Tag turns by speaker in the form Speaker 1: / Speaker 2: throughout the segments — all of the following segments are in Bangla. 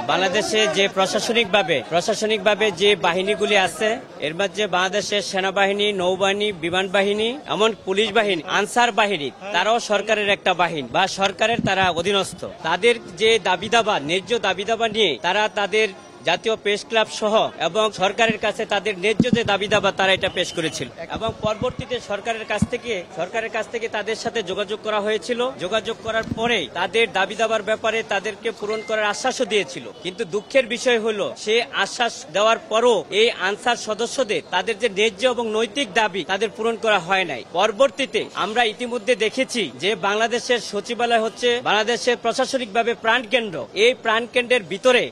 Speaker 1: বাংলাদেশে যে প্রশাসনিকভাবে যে বাহিনীগুলি আছে এর মধ্যে বাংলাদেশের সেনাবাহিনী, নৌবাহিনী, বিমান বাহিনী, এমন পুলিশ বাহিনী, আনসার বাহিনী, তারাও সরকারের একটা বাহিনী বা সরকারের তারা অধীনস্থ। তাদের যে দাবি-দাবা, ন্যায্য দাবি-দাবা নিয়ে তারা তাদের জাতীয় প্রেস ক্লাব সহ এবং সরকারের কাছে তাদের ন্যায্য যে দাবি-দাবা তারা এটা পেশ করেছিল এবং পরবর্তীতে সরকারের কাছ থেকে তাদের সাথে যোগাযোগ করা হয়েছিল। যোগাযোগ করার পরে তাদের দাবি-দাবার ব্যাপারে তাদেরকে পূরণ করার আশ্বাসও দিয়েছিল। কিন্তু দুঃখের বিষয় হলো সে আশ্বাস দেওয়ার পরও এই আনসার সদস্যদের তাদের যে ন্যায্য এবং নৈতিক দাবি তাদের পূরণ করা হয় নাই। পরবর্তীতে আমরা ইতিমধ্যে দেখেছি যে বাংলাদেশের সচিবালয় হচ্ছে বাংলাদেশের প্রশাসনিকভাবে প্রাণকেন্দ্র। এই প্রাণকেন্দ্রের ভিতরে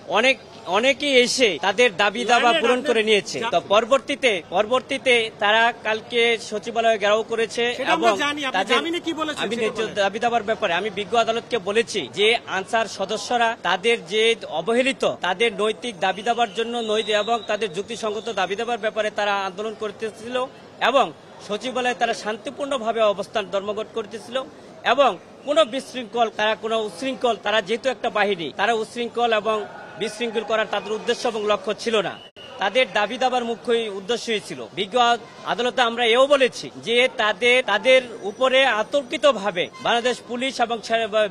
Speaker 1: অনেকেই এসে তাদের দাবি-দাবা পূরণ করে নিয়েছে। তো পরবর্তীতে তারা কালকে সচিবালয়ে ঘেরাও করেছে এবং আমি দাবি-দাবার ব্যাপারে আমি বিজ্ঞ আদালতকে বলেছি যে আনসার সদস্যরা তাদের যে অবহেলিত তাদের নৈতিক দাবি-দাবার জন্য এবং তাদের যুক্তিসঙ্গত দাবি-দাবার ব্যাপারে তারা আন্দোলন করতেছিল এবং সচিবালয়ে তারা শান্তিপূর্ণভাবে অবস্থান ধর্মঘট করতেছিল এবং কোনো বিশৃঙ্খল তারা যেহেতু একটা বাহিনী, তারা উশৃঙ্খল এবং বিশৃঙ্খল করার তাদের উদ্দেশ্য এবং লক্ষ্য ছিল না। তাদের দাবি-দাবার মুখ্য উদ্দেশ্যই ছিল। বিজ্ঞ আদালতে আমরা এও বলেছি যে তাদের উপরে আতর্কিতভাবে বাংলাদেশ পুলিশ এবং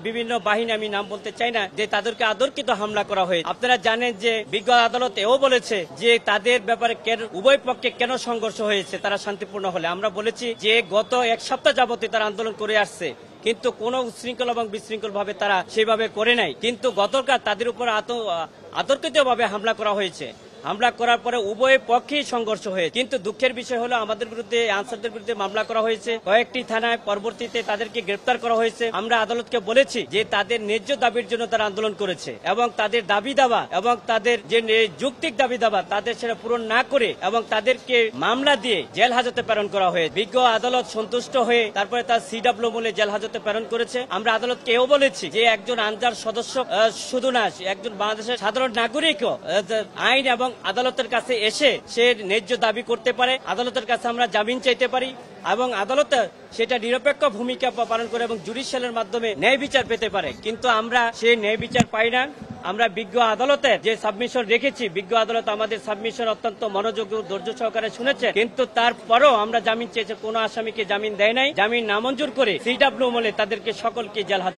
Speaker 1: বিভিন্ন বাহিনী, আমি নাম বলতে চাই না, যে তাদেরকে আতর্কিত হামলা করা হয়েছে। আপনারা জানেন যে বিজ্ঞ আদালত এও বলেছে যে তাদের ব্যাপারে উভয় পক্ষে কেন সংঘর্ষ হয়েছে তারা শান্তিপূর্ণ হলে। আমরা বলেছি যে গত এক সপ্তাহ যাবতীয় তারা আন্দোলন করে আসছে কিন্তু কোনো উশৃঙ্খল এবং বিশৃঙ্খল ভাবে তারা সেভাবে করে নাই। কিন্তু গতকাল তাদের উপর আতর্কিতভাবে হামলা করা হয়েছে। হামলা করার পরে উভয় পক্ষেই সংঘর্ষ হয়েছে। কিন্তু দুঃখের বিষয় হলো আমাদের বিরুদ্ধে, আনসারদের বিরুদ্ধে মামলা করা হয়েছে কয়েকটি থানায়। পরবর্তীতে তাদেরকে গ্রেপ্তার করা হয়েছে। আমরা আদালতকে বলেছি যে তাদের ন্যায্য দাবির জন্য তারা আন্দোলন করেছে এবং তাদের দাবি-দাবা এবং তাদের যে যৌক্তিক দাবি-দাবা তাদের সেটা পূরণ না করে এবং তাদেরকে মামলা দিয়ে জেল হাজতে প্রেরণ করা হয়েছে। বিজ্ঞ আদালত সন্তুষ্ট হয়ে তারপরে তার CW মূলে জেল হাজতে প্রেরণ করেছে। আমরা আদালতকে এও বলেছি যে একজন আনসার সদস্য শুধু না, একজন বাংলাদেশের সাধারণ নাগরিকও আইন এবং আদালতের কাছে এসে সে ন্যায্য দাবি করতে পারে। আদালতের কাছে আমরা জামিন চাইতে পারি এবং আদালত সেটা নিরপেক্ষ ভূমিকা পালন করে এবং জুডিশিয়ালের মাধ্যমে ন্যায় বিচার পেতে পারে। কিন্তু আমরা সেই ন্যায় বিচার পাই না। আমরা বিজ্ঞ আদালতের যে সাবমিশন রেখেছি, বিজ্ঞ আদালত আমাদের সাবমিশন অত্যন্ত মনোযোগ ও ধৈর্য সহকারে শুনেছে। কিন্তু তারপরও আমরা জামিন চেয়েছি, কোনো আসামিকে জামিন দেয় নাই। জামিন নামঞ্জুর করে CW মূলে তাদেরকে সকলকে জেল